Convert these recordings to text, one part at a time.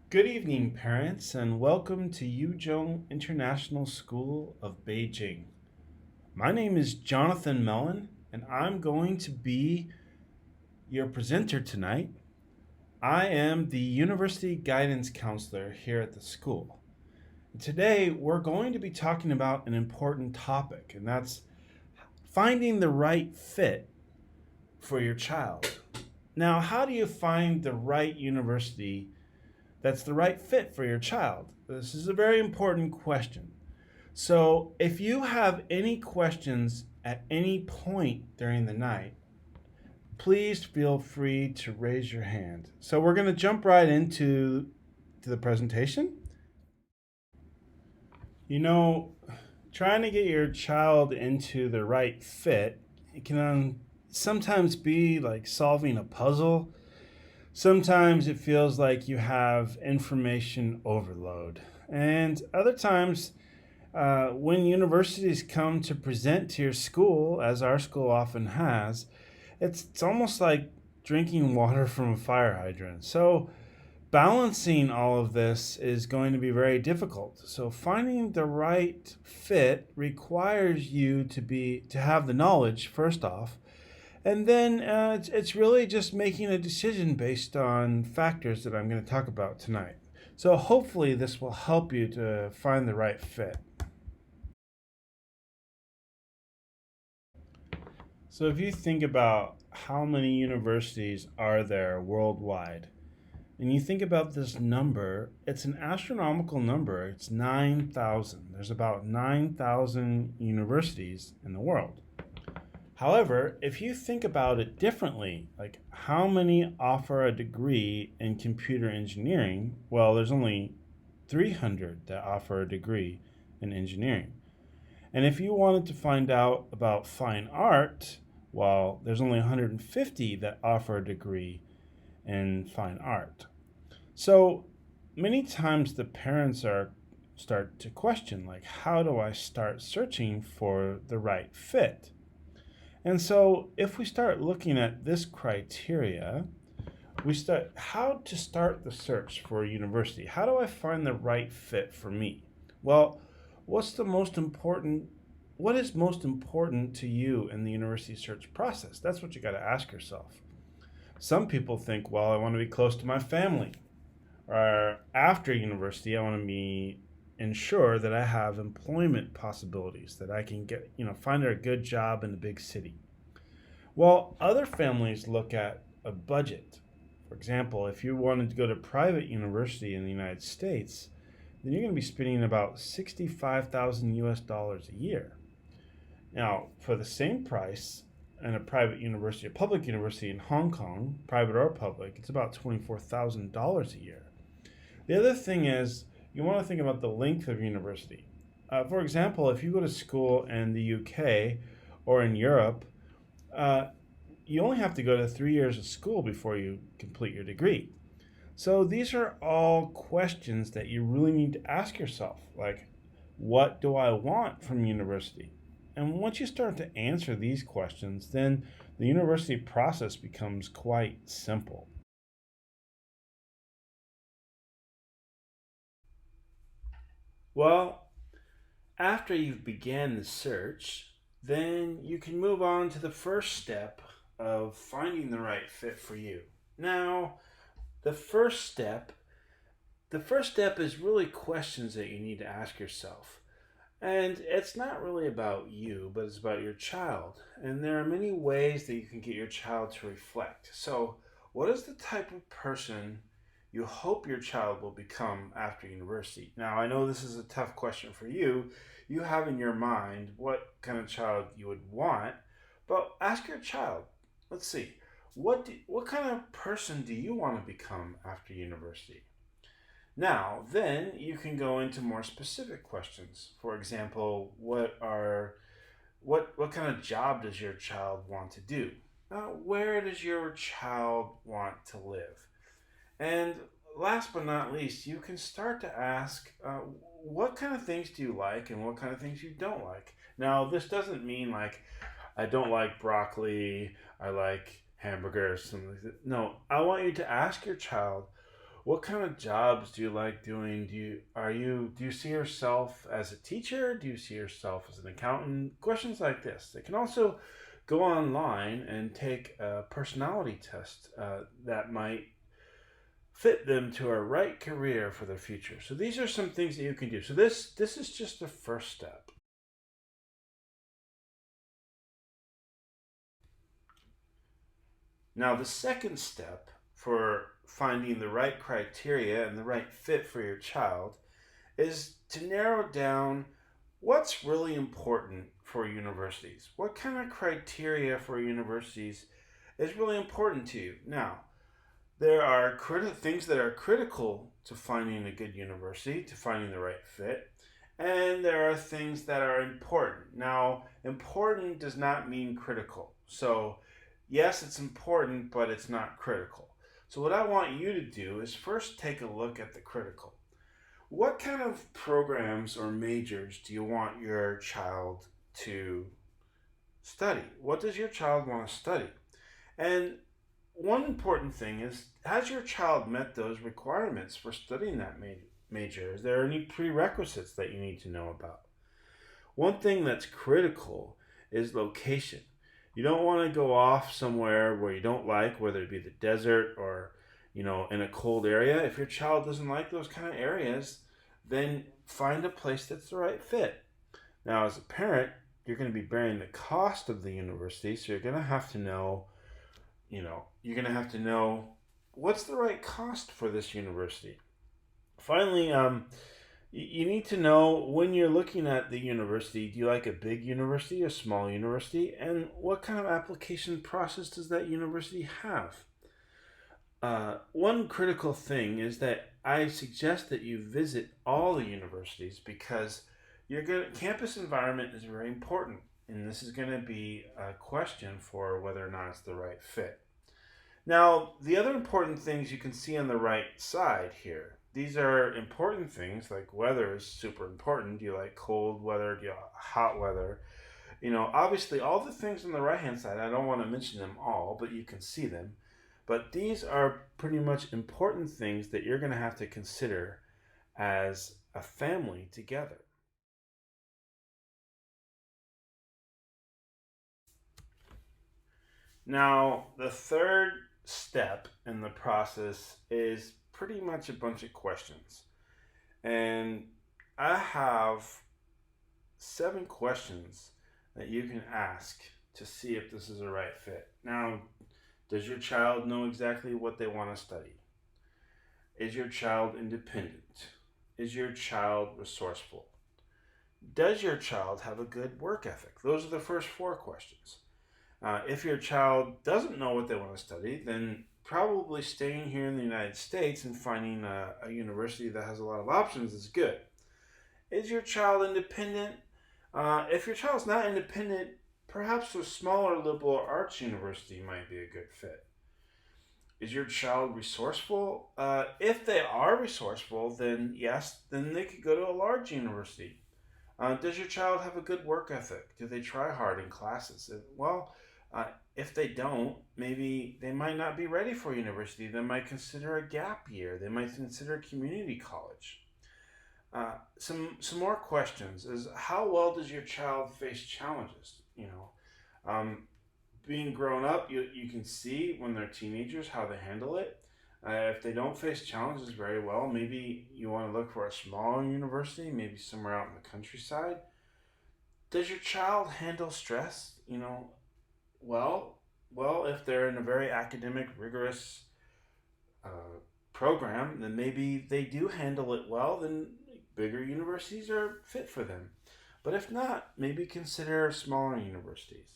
Good evening, parents, and welcome to Yuzhou International School of Beijing. My name is Jonathan Mellen, and I'm going to be your presenter tonight. I am the University Guidance Counselor here at the school. Today, we're going to be talking about an important topic, and that's finding the right fit for your child. Now, how do you find the right university that's the right fit for your child? This is a very important question. So, if you have any questions at any point during the night, please feel free to raise your hand. So, we're going to jump right into the presentation. You know, trying to get your child into the right fit, it can sometimes be like solving a puzzle. Sometimes it feels like you have information overload. And other times, when universities come to present to your school, as our school often has, it's almost like drinking water from a fire hydrant. So, balancing all of this is going to be very difficult. So, finding the right fit requires you to have the knowledge first off, and then it's really just making a decision based on factors that I'm going to talk about tonight. So, hopefully, this will help you to find the right fit. So if you think about how many universities are there worldwide, and you think about this number, it's an astronomical number. It's 9,000. There's about 9,000 universities in the world. However, if you think about it differently, like how many offer a degree in computer engineering, well, there's only 300 that offer a degree in engineering. And if you wanted to find out about fine art, well, there's only 150 that offer a degree in fine art. So many times the parents start to question, like, how do I start searching for the right fit? And so if we start looking at this criteria, we start how to start the search for a university. How do I find the right fit for me? Well, what's the most important what is most important to you in the university search process? That's what you got to ask yourself. Some people think, well, I want to be close to my family. Or after university, I want to be ensure that I have employment possibilities, that I can get, find a good job in a big city. Well, other families look at a budget. For example, if you wanted to go to private university in the United States, then you're going to be spending about 65,000 US dollars a year. Now, for the same price in a private university, a public university in Hong Kong, private or public, it's about $24,000 a year. The other thing is, you want to think about the length of university. For example, if you go to school in the UK or in Europe, you only have to go to 3 years of school before you complete your degree. So these are all questions that you really need to ask yourself, like, what do I want from university? And once you start to answer these questions, then the university process becomes quite simple. Well, after you've began the search, then you can move on to the first step of finding the right fit for you. Now, the first step, the first step is really questions that you need to ask yourself. And it's not really about you, but it's about your child. And there are many ways that you can get your child to reflect. So, what is the type of person you hope your child will become after university? Now, I know this is a tough question for you. You have in your mind what kind of child you would want, but ask your child. Let's see. What kind of person do you want to become after university? Now, then you can go into more specific questions. For example, what kind of job does your child want to do? Where does your child want to live? And last but not least, you can start to ask, what kind of things do you like and what kind of things you don't like? Now, this doesn't mean like I don't like broccoli, I like hamburgers, something like that. No, I want you to ask your child, What kind of jobs do you like doing? Do you see yourself as a teacher? Do you see yourself as an accountant? Questions like this. They can also go online and take a personality test that might fit them to a right career for their future. So these are some things that you can do. So this is just the first step. Now the second step for finding the right criteria and the right fit for your child is to narrow down what's really important for universities. What kind of criteria for universities is really important to you? Now, there are things that are critical to finding a good university, to finding the right fit, and there are things that are important. Now, important does not mean critical. So, yes, it's important, but it's not critical. So, what I want you to do is first take a look at the critical. What kind of programs or majors do you want your child to study? What does your child want to study? And one important thing is, has your child met those requirements for studying that major? Is there any prerequisites that you need to know about? One thing that's critical is location. You don't want to go off somewhere where you don't like, whether it be the desert or, in a cold area. If your child doesn't like those kind of areas, then find a place that's the right fit. Now, as a parent, you're going to be bearing the cost of the university, so you're going to have to know, what's the right cost for this university. Finally, you need to know when you're looking at the university, do you like a big university, a small university, and what kind of application process does that university have? One critical thing is that I suggest that you visit all the universities because campus environment is very important, and this is going to be a question for whether or not it's the right fit. Now, the other important things you can see on the right side here. These are important things like weather is super important. Do you like cold weather? Do you like hot weather? Obviously, all the things on the right hand side, I don't want to mention them all, but you can see them. But these are pretty much important things that you're going to have to consider as a family together. Now, the third step in the process is pretty much a bunch of questions. And I have 7 questions that you can ask to see if this is a right fit. Now, does your child know exactly what they want to study? Is your child independent? Is your child resourceful? Does your child have a good work ethic? Those are the first 4 questions. If your child doesn't know what they want to study, then probably staying here in the United States and finding a university that has a lot of options is good. Is your child independent? If your child's not independent, perhaps a smaller liberal arts university might be a good fit. Is your child resourceful? If they are resourceful, then yes, then they could go to a large university. Does your child have a good work ethic? Do they try hard in classes? Well, if they don't, maybe they might not be ready for university. They might consider a gap year. They might consider community college. Some more questions is, how well does your child face challenges? Being grown up, you can see when they're teenagers how they handle it. If they don't face challenges very well, maybe you want to look for a smaller university, maybe somewhere out in the countryside. Does your child handle stress? Well, if they're in a very academic, rigorous uh, program, then maybe they do handle it well. Then bigger universities are fit for them. But if not, maybe consider smaller universities.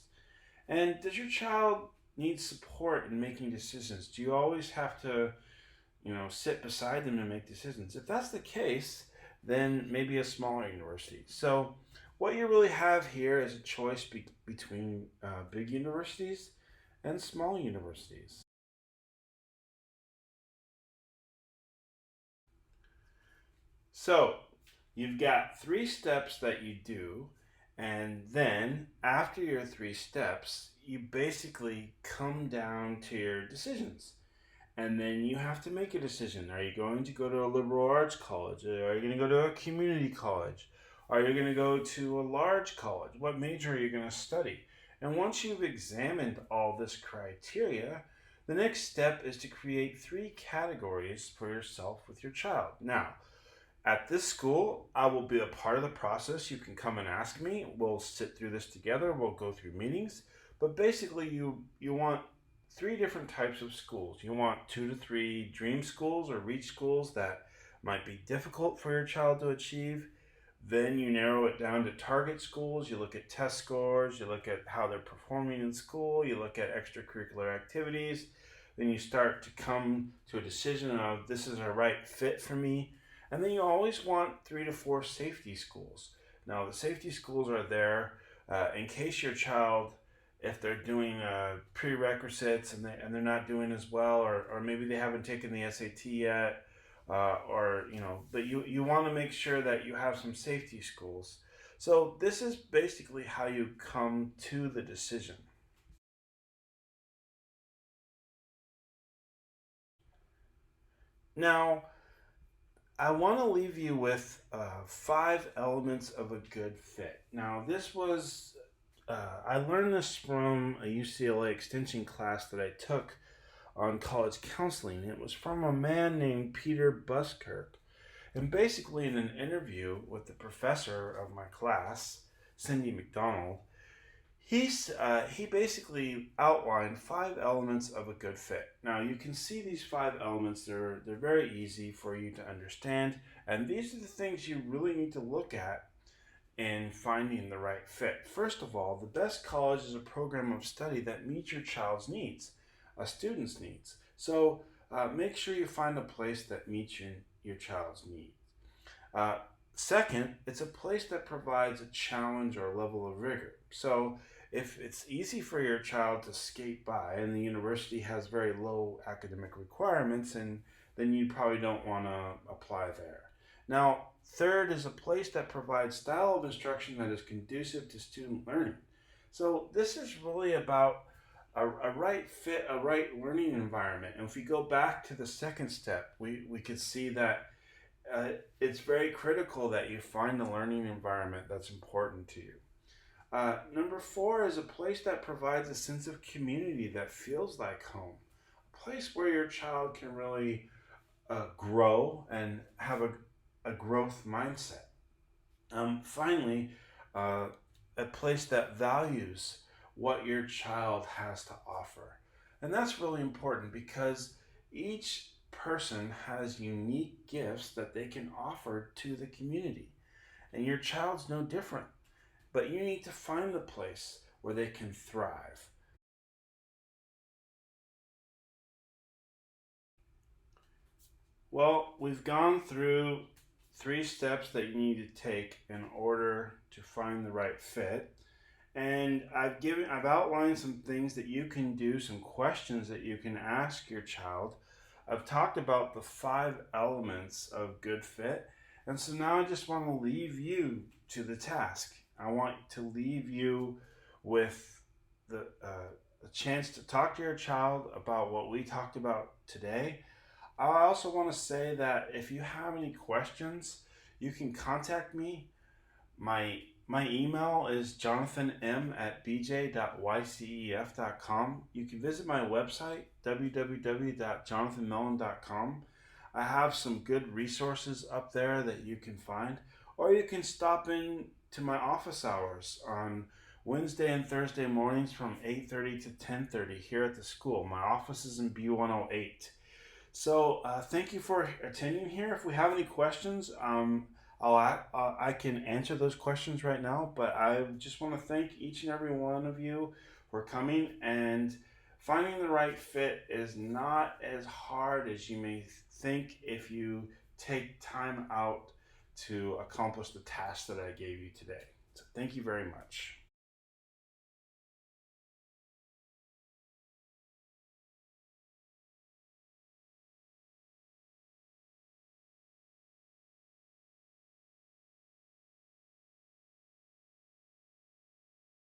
And does your child need support in making decisions? Do you always have to, sit beside them and make decisions? If that's the case, then maybe a smaller university. So, what you really have here is a choice between big universities and small universities. So, you've got 3 steps that you do, and then after your 3 steps, you basically come down to your decisions. And then you have to make a decision. Are you going to go to a liberal arts college? Are you going to go to a community college? Are you going to go to a large college? What major are you going to study? And once you've examined all this criteria, the next step is to create three categories for yourself with your child. Now, at this school, I will be a part of the process. You can come and ask me. We'll sit through this together. We'll go through meetings. But basically, you want three different types of schools. You want 2 to 3 dream schools or reach schools that might be difficult for your child to achieve. Then you narrow it down to target schools. You look at test scores. You look at how they're performing in school. You look at extracurricular activities. Then you start to come to a decision of this is a right fit for me. And then you always want 3 to 4 safety schools. Now, the safety schools are there in case your child, if they're doing prerequisites and they're not doing as well, or maybe they haven't taken the SAT yet, but you want to make sure that you have some safety schools. So this is basically how you come to the decision. Now, I want to leave you with 5 elements of a good fit. Now, I learned this from a UCLA extension class that I took on college counseling. It was from a man named Peter Buskirk. And basically, in an interview with the professor of my class, Cindy McDonald, he basically outlined 5 elements of a good fit. Now you can see these 5 elements. They're very easy for you to understand, and these are the things you really need to look at in finding the right fit. First of all, the best college is a program of study that meets your child's needs, a student's needs. So make sure you find a place that meets your child's needs. Uh, Second, it's a place that provides a challenge or a level of rigor. So, if it's easy for your child to skate by and the university has very low academic requirements, and then you probably don't want to apply there. Now, third is a place that provides style of instruction that is conducive to student learning. So, this is really about a right fit, a right learning environment. And if we go back to the second step, we could see that uh, it's very critical that you find a learning environment that's important to you. Number four is a place that provides a sense of community that feels like home, a place where your child can really grow and have a growth mindset. Finally, uh, a place that values what your child has to offer. And that's really important because each person has unique gifts that they can offer to the community. And your child's no different. But you need to find the place where they can thrive. Well, we've gone through 3 steps that you need to take in order to find the right fit. And I've outlined some things that you can do, some questions that you can ask your child. I've talked about the 5 elements of good fit. And so now I just want to leave you to the task. I want to leave you with a chance to talk to your child about what we talked about today. I also want to say that if you have any questions, you can contact me. My email is jonathanm@bj.ycef.com. You can visit my website, www.jonathanmellen.com. I have some good resources up there that you can find, or you can stop in to my office hours on Wednesday and Thursday mornings from 8:30 to 10:30 here at the school. My office is in B108. So thank you for attending here. If we have any questions, I can answer those questions right now. But I just want to thank each and every one of you for coming. And finding the right fit is not as hard as you may think if you take time out to accomplish the task that I gave you today. So thank you very much.